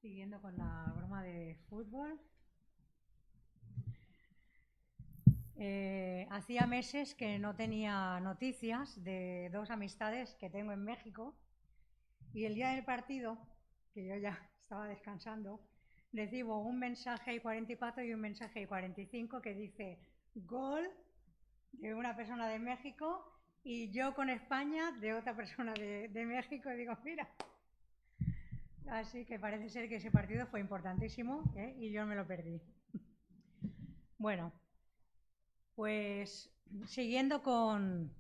Siguiendo con la broma de fútbol. Hacía meses que no tenía noticias de dos amistades que tengo en México y el día del partido, que yo ya estaba descansando, recibo un mensaje y 44 y un mensaje y 45 que dice gol de una persona de México y yo con España de otra persona de México y digo, mira, así que parece ser que ese partido fue importantísimo, y yo me lo perdí. Bueno, pues siguiendo con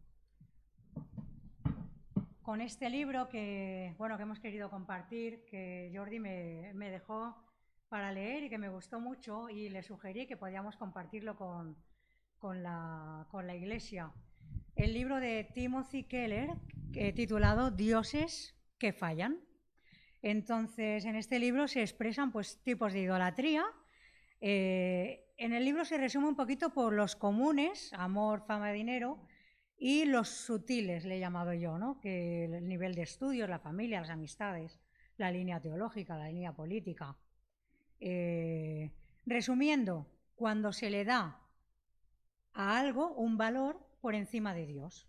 este libro que hemos querido compartir, que Jordi me dejó para leer y que me gustó mucho, y le sugerí que podíamos compartirlo con la iglesia. El libro de Timothy Keller, titulado Dioses que fallan. Entonces, en este libro se expresan pues tipos de idolatría. En el libro se resume un poquito por los comunes, amor, fama, dinero, y los sutiles, le he llamado yo, ¿no? Que el nivel de estudios, la familia, las amistades, la línea teológica, la línea política. Resumiendo, cuando se le da a algo un valor por encima de Dios.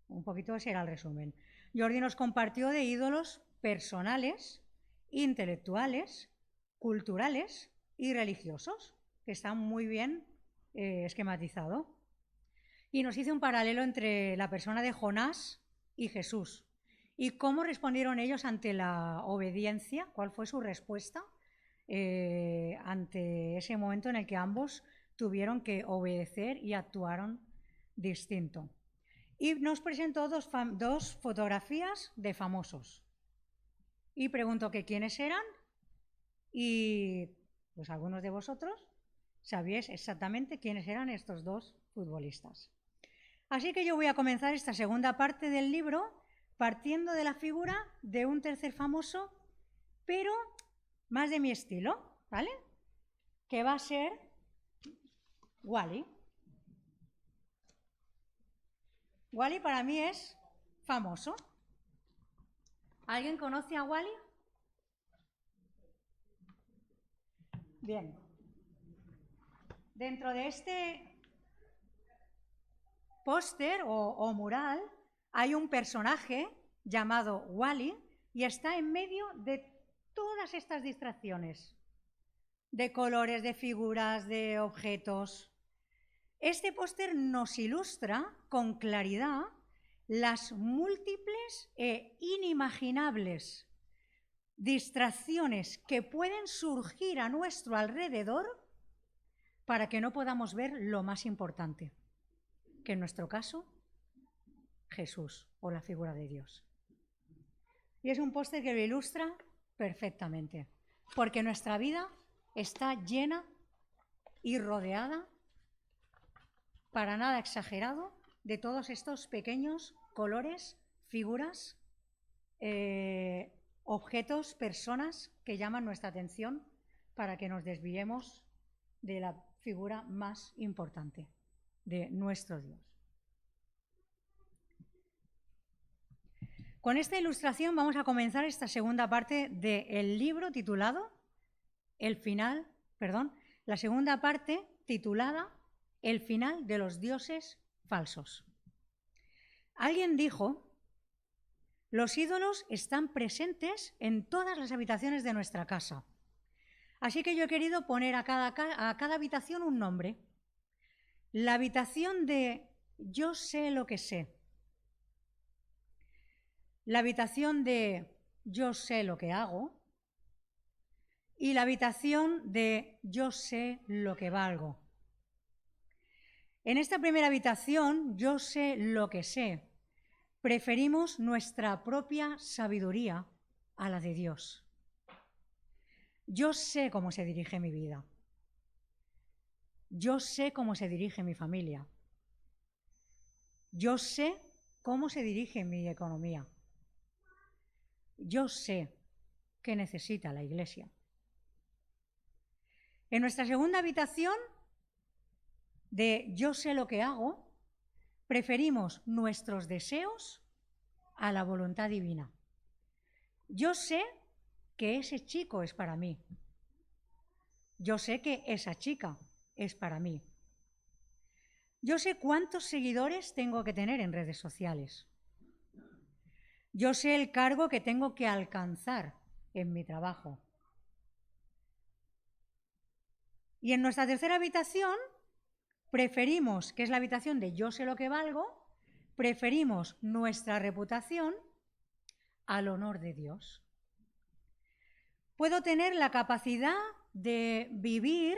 Un poquito ese era el resumen. Jordi nos compartió de ídolos personales, intelectuales, culturales y religiosos, que están muy bien esquematizado. Y nos hizo un paralelo entre la persona de Jonás y Jesús. Y cómo respondieron ellos ante la obediencia, cuál fue su respuesta ante ese momento en el que ambos tuvieron que obedecer y actuaron distinto. Y nos presentó dos fotografías de famosos. Y preguntó que quiénes eran y pues algunos de vosotros sabíais exactamente quiénes eran estos dos futbolistas. Así que yo voy a comenzar esta segunda parte del libro partiendo de la figura de un tercer famoso, pero más de mi estilo, ¿vale? Que va a ser Wally. Wally para mí es famoso. ¿Alguien conoce a Wally? Bien. Dentro de este póster o mural hay un personaje llamado Wally y está en medio de todas estas distracciones de colores, de figuras, de objetos. Este póster nos ilustra con claridad las múltiples e inimaginables distracciones que pueden surgir a nuestro alrededor para que no podamos ver lo más importante, que en nuestro caso, Jesús o la figura de Dios. Y es un póster que lo ilustra perfectamente, porque nuestra vida está llena y rodeada, para nada exagerado, de todos estos pequeños colores, figuras, objetos, personas que llaman nuestra atención para que nos desviemos de la figura más importante, de nuestro Dios. Con esta ilustración vamos a comenzar esta segunda parte del libro titulado la segunda parte titulada El final de los dioses falsos. Alguien dijo: los ídolos están presentes en todas las habitaciones de nuestra casa. Así que yo he querido poner a cada habitación un nombre. La habitación de yo sé lo que sé. La habitación de yo sé lo que hago. Y la habitación de yo sé lo que valgo. En esta primera habitación, yo sé lo que sé, preferimos nuestra propia sabiduría a la de Dios. Yo sé cómo se dirige mi vida. Yo sé cómo se dirige mi familia. Yo sé cómo se dirige mi economía. Yo sé qué necesita la Iglesia. En nuestra segunda habitación de yo sé lo que hago, preferimos nuestros deseos a la voluntad divina. Yo sé que ese chico es para mí. Yo sé que esa chica es para mí. Yo sé cuántos seguidores tengo que tener en redes sociales. Yo sé el cargo que tengo que alcanzar en mi trabajo. Y en nuestra tercera habitación preferimos, que es la habitación de yo sé lo que valgo, preferimos nuestra reputación al honor de Dios. Puedo tener la capacidad de vivir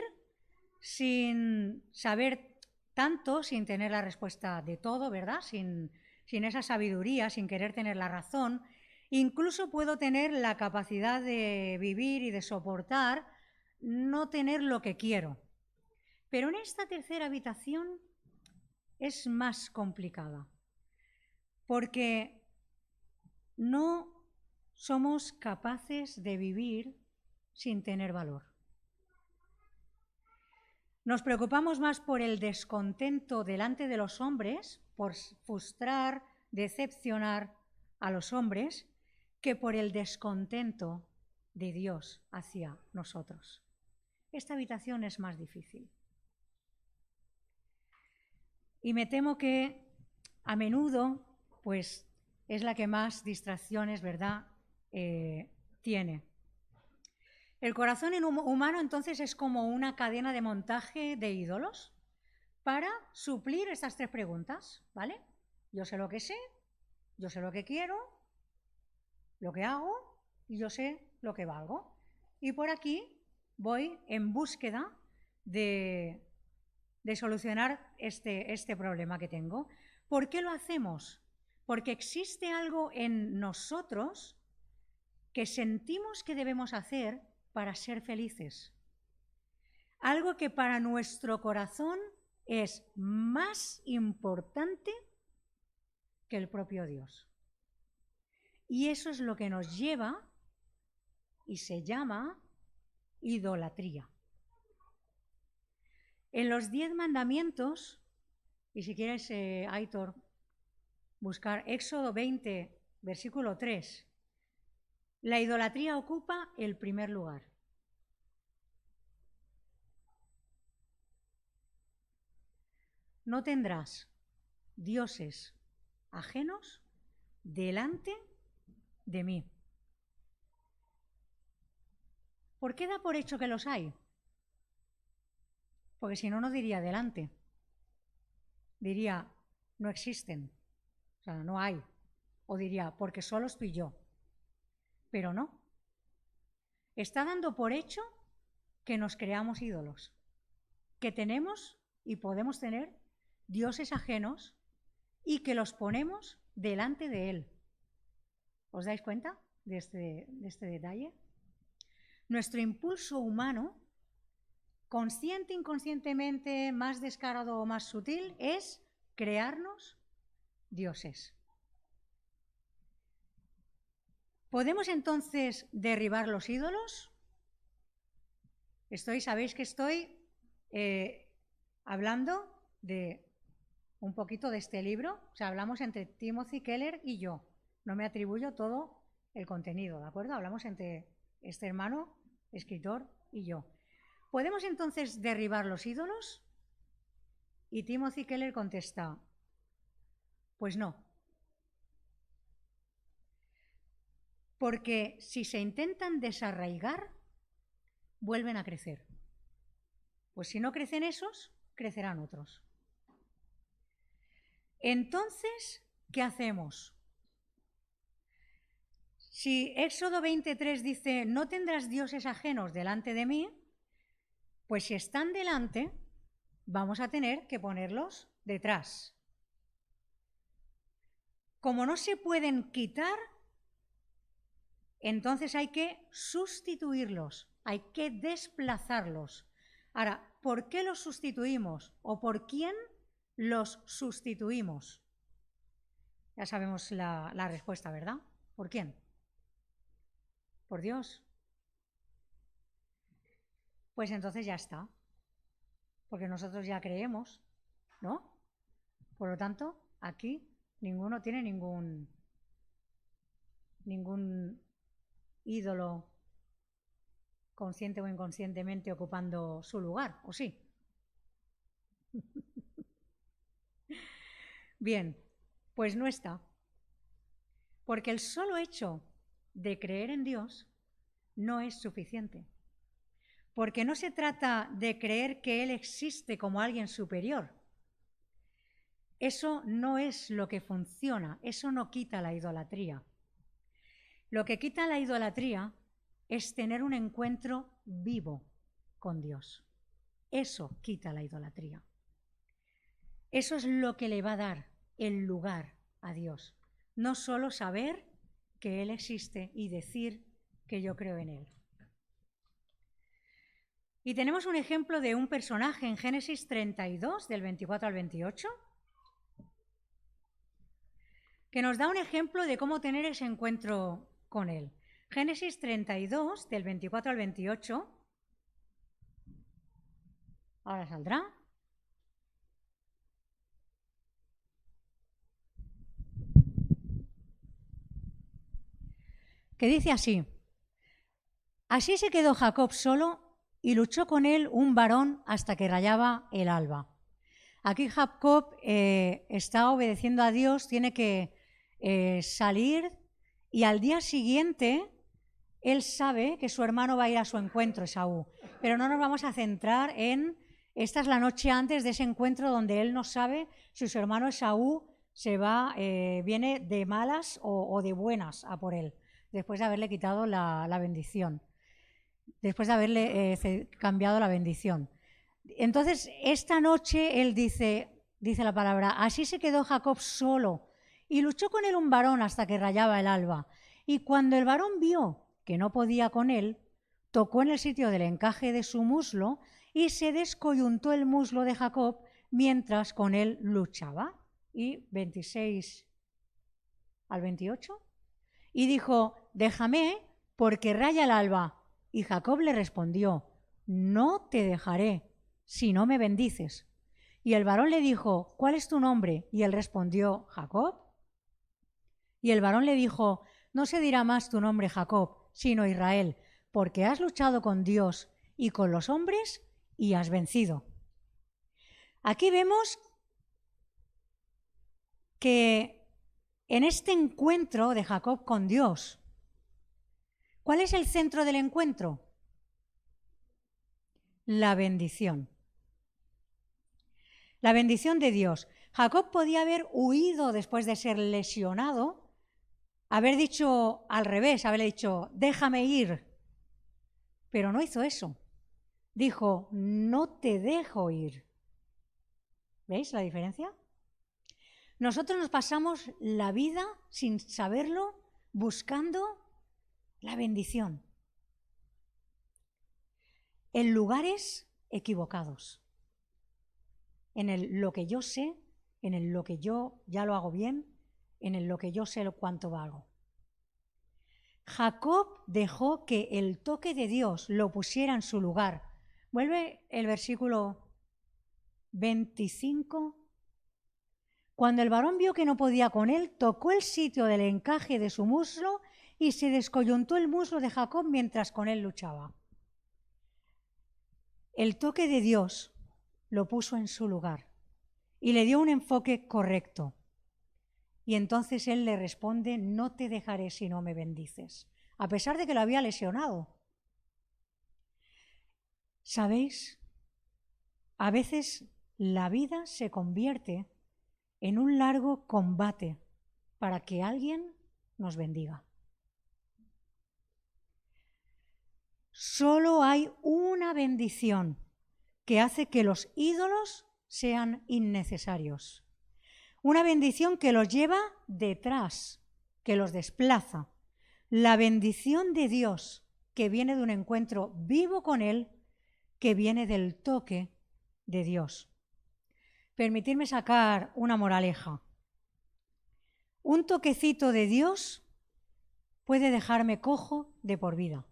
sin saber tanto, sin tener la respuesta de todo, ¿verdad? Sin esa sabiduría, sin querer tener la razón. Incluso puedo tener la capacidad de vivir y de soportar no tener lo que quiero. Pero en esta tercera habitación es más complicada, porque no somos capaces de vivir sin tener valor. Nos preocupamos más por el descontento delante de los hombres, por frustrar, decepcionar a los hombres, que por el descontento de Dios hacia nosotros. Esta habitación es más difícil. Y me temo que a menudo, pues, es la que más distracciones, ¿verdad?, tiene. El corazón humano entonces es como una cadena de montaje de ídolos para suplir estas tres preguntas, ¿vale? Yo sé lo que sé, yo sé lo que quiero, lo que hago y yo sé lo que valgo. Y por aquí voy en búsqueda de solucionar este problema que tengo. ¿Por qué lo hacemos? Porque existe algo en nosotros que sentimos que debemos hacer para ser felices. Algo que para nuestro corazón es más importante que el propio Dios. Y eso es lo que nos lleva y se llama idolatría. En los 10 mandamientos, y si quieres, Aitor, buscar Éxodo 20, versículo 3, la idolatría ocupa el primer lugar. No tendrás dioses ajenos delante de mí. ¿Por qué da por hecho que los hay? Porque si no, no diría delante. Diría, no existen. O sea, no hay. O diría, porque solo estoy yo. Pero no. Está dando por hecho que nos creamos ídolos. Que tenemos y podemos tener dioses ajenos y que los ponemos delante de él. ¿Os dais cuenta de este detalle? Nuestro impulso humano, consciente, inconscientemente, más descarado o más sutil, es crearnos dioses. ¿Podemos entonces derribar los ídolos? Sabéis que estoy hablando de un poquito de este libro, o sea, hablamos entre Timothy Keller y yo. No me atribuyo todo el contenido, ¿de acuerdo? Hablamos entre este hermano, escritor, y yo. ¿Podemos entonces derribar los ídolos? Y Timothy Keller contesta, pues no. Porque si se intentan desarraigar, vuelven a crecer. Pues si no crecen esos, crecerán otros. Entonces, ¿qué hacemos? Si Éxodo 23 dice, no tendrás dioses ajenos delante de mí, pues si están delante, vamos a tener que ponerlos detrás. Como no se pueden quitar, entonces hay que sustituirlos, hay que desplazarlos. Ahora, ¿por qué los sustituimos o por quién los sustituimos? Ya sabemos la respuesta, ¿verdad? ¿Por quién? ¿Por Dios? Pues entonces ya está, porque nosotros ya creemos, ¿no? Por lo tanto, aquí ninguno tiene ningún ídolo consciente o inconscientemente ocupando su lugar, ¿o sí? Bien, pues no está. Porque el solo hecho de creer en Dios no es suficiente. Porque no se trata de creer que Él existe como alguien superior. Eso no es lo que funciona, eso no quita la idolatría. Lo que quita la idolatría es tener un encuentro vivo con Dios. Eso quita la idolatría. Eso es lo que le va a dar el lugar a Dios. No solo saber que Él existe y decir que yo creo en Él. Y tenemos un ejemplo de un personaje en Génesis 32, del 24 al 28, que nos da un ejemplo de cómo tener ese encuentro con Él. Génesis 32, del 24 al 28. Ahora saldrá. Que dice así: Así se quedó Jacob solo y luchó con él un varón hasta que rayaba el alba. Aquí Jacob está obedeciendo a Dios, tiene que salir, y al día siguiente él sabe que su hermano va a ir a su encuentro, Esaú. Pero no nos vamos a centrar en, esta es la noche antes de ese encuentro donde él no sabe si su hermano Esaú viene de malas o de buenas a por él, después de haberle quitado la bendición, después de haberle cambiado la bendición. Entonces, esta noche él dice la palabra, así se quedó Jacob solo y luchó con él un varón hasta que rayaba el alba. Y cuando el varón vio que no podía con él, tocó en el sitio del encaje de su muslo y se descoyuntó el muslo de Jacob mientras con él luchaba. Y 26 al 28. Y dijo, déjame porque raya el alba. Y Jacob le respondió, no te dejaré si no me bendices. Y el varón le dijo, ¿cuál es tu nombre? Y él respondió, Jacob. Y el varón le dijo, no se dirá más tu nombre Jacob, sino Israel, porque has luchado con Dios y con los hombres y has vencido. Aquí vemos que en este encuentro de Jacob con Dios, ¿cuál es el centro del encuentro? La bendición. La bendición de Dios. Jacob podía haber huido después de ser lesionado, haber dicho al revés, haberle dicho, déjame ir. Pero no hizo eso. Dijo, no te dejo ir. ¿Veis la diferencia? Nosotros nos pasamos la vida sin saberlo buscando la bendición en lugares equivocados. En lo que yo sé, en lo que yo ya lo hago bien, en lo que yo sé cuánto valgo. Jacob dejó que el toque de Dios lo pusiera en su lugar. Vuelve el versículo 25. Cuando el varón vio que no podía con él, tocó el sitio del encaje de su muslo y se descoyuntó el muslo de Jacob mientras con él luchaba. El toque de Dios lo puso en su lugar y le dio un enfoque correcto. Y entonces él le responde, no te dejaré si no me bendices, a pesar de que lo había lesionado. ¿Sabéis? A veces la vida se convierte en un largo combate para que alguien nos bendiga. Solo hay una bendición que hace que los ídolos sean innecesarios. Una bendición que los lleva detrás, que los desplaza. La bendición de Dios que viene de un encuentro vivo con Él, que viene del toque de Dios. Permitidme sacar una moraleja. Un toquecito de Dios puede dejarme cojo de por vida.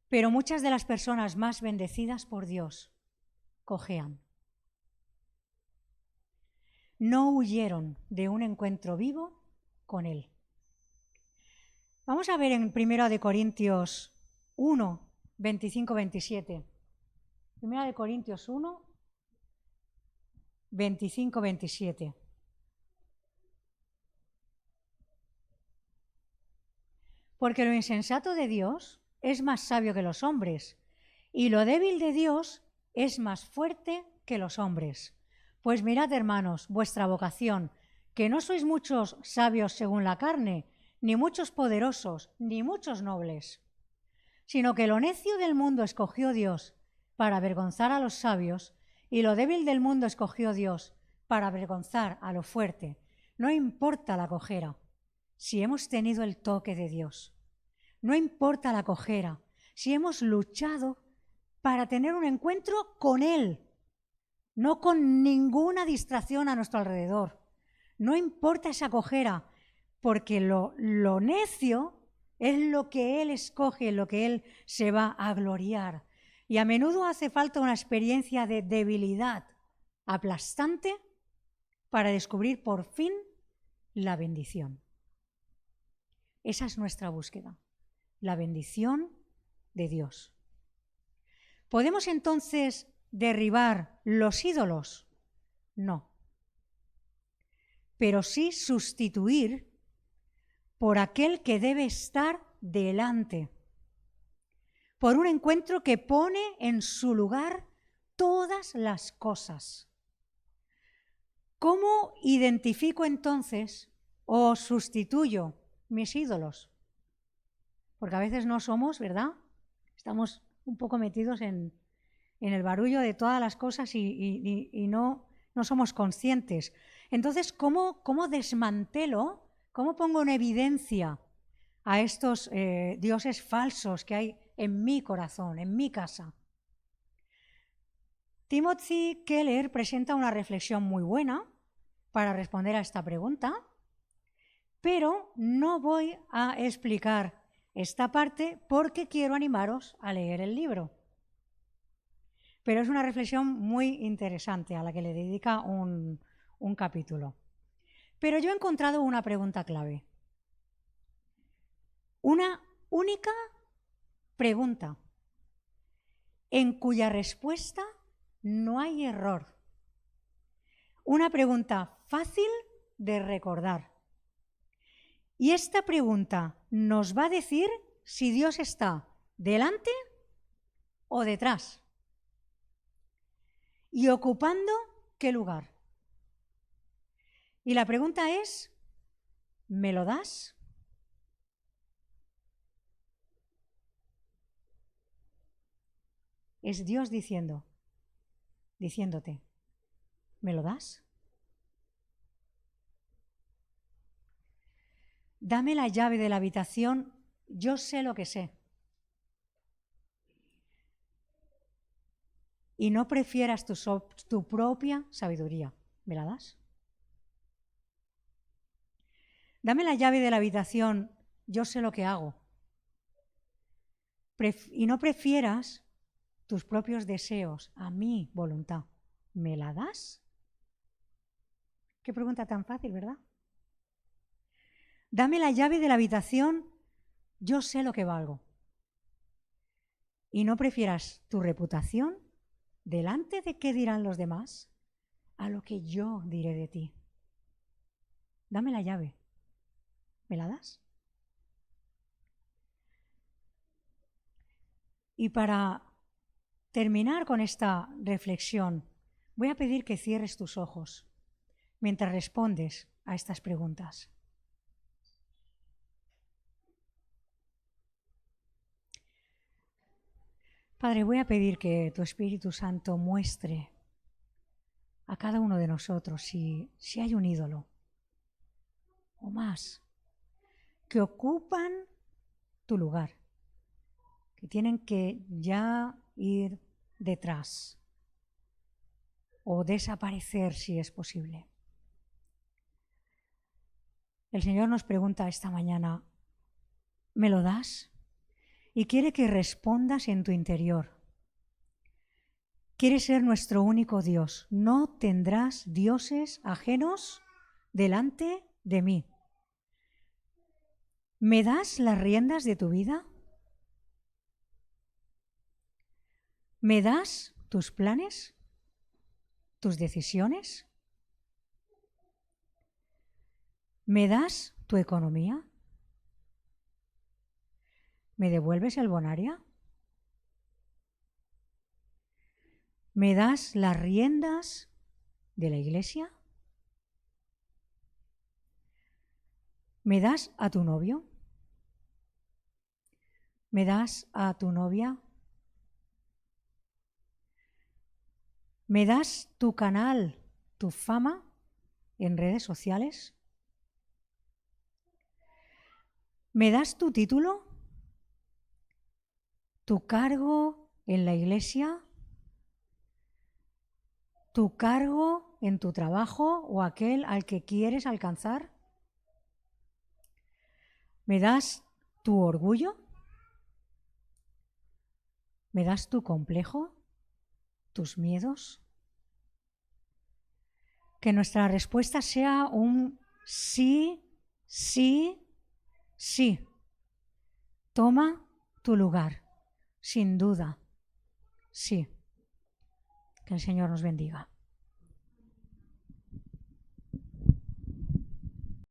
Pero muchas de las personas más bendecidas por Dios cojean. No huyeron de un encuentro vivo con Él. Vamos a ver en 1 Corintios 1, 25-27. Primera de Corintios 1, 25-27. Porque lo insensato de Dios es más sabio que los hombres, y lo débil de Dios es más fuerte que los hombres. Pues mirad, hermanos, vuestra vocación, que no sois muchos sabios según la carne, ni muchos poderosos, ni muchos nobles, sino que lo necio del mundo escogió Dios para avergonzar a los sabios, y lo débil del mundo escogió Dios para avergonzar a lo fuerte. No importa la cojera, si hemos tenido el toque de Dios. No importa la cojera, si hemos luchado para tener un encuentro con Él, no con ninguna distracción a nuestro alrededor. No importa esa cojera, porque lo necio es lo que Él escoge, lo que Él se va a gloriar. Y a menudo hace falta una experiencia de debilidad aplastante para descubrir por fin la bendición. Esa es nuestra búsqueda, la bendición de Dios. ¿Podemos entonces derribar los ídolos? No. Pero sí sustituir por aquel que debe estar delante, por un encuentro que pone en su lugar todas las cosas. ¿Cómo identifico entonces o sustituyo mis ídolos? Porque a veces no somos, ¿verdad? Estamos un poco metidos en el barullo de todas las cosas y no somos conscientes. Entonces, ¿cómo desmantelo, cómo pongo en evidencia a estos dioses falsos que hay en mi corazón, en mi casa? Timothy Keller presenta una reflexión muy buena para responder a esta pregunta, pero no voy a explicar esta parte porque quiero animaros a leer el libro. Pero es una reflexión muy interesante a la que le dedica un capítulo. Pero yo he encontrado una pregunta clave. Una única pregunta en cuya respuesta no hay error. Una pregunta fácil de recordar. Y esta pregunta nos va a decir si Dios está delante o detrás. ¿Y ocupando qué lugar? Y la pregunta es, ¿me lo das? Es Dios diciéndote, ¿me lo das? Dame la llave de la habitación, yo sé lo que sé. Y no prefieras tu propia sabiduría. ¿Me la das? Dame la llave de la habitación, yo sé lo que hago. Y no prefieras tus propios deseos a mi voluntad. ¿Me la das? Qué pregunta tan fácil, ¿verdad? Dame la llave de la habitación, yo sé lo que valgo. Y no prefieras tu reputación delante de qué dirán los demás a lo que yo diré de ti. Dame la llave. ¿Me la das? Y para terminar con esta reflexión, voy a pedir que cierres tus ojos mientras respondes a estas preguntas. Padre, voy a pedir que tu Espíritu Santo muestre a cada uno de nosotros si hay un ídolo o más que ocupan tu lugar, que tienen que ya ir detrás o desaparecer si es posible. El Señor nos pregunta esta mañana, ¿me lo das? Y quiere que respondas en tu interior. Quiere ser nuestro único Dios. No tendrás dioses ajenos delante de mí. ¿Me das las riendas de tu vida? ¿Me das tus planes? ¿Tus decisiones? ¿Me das tu economía? ¿Me devuelves el bonaria? ¿Me das las riendas de la iglesia? ¿Me das a tu novio? ¿Me das a tu novia? ¿Me das tu canal, tu fama en redes sociales? ¿Me das tu título? ¿Tu cargo en la iglesia? ¿Tu cargo en tu trabajo o aquel al que quieres alcanzar? ¿Me das tu orgullo? ¿Me das tu complejo? ¿Tus miedos? Que nuestra respuesta sea un sí, sí, sí. Toma tu lugar, sin duda. Sí. Que el Señor nos bendiga.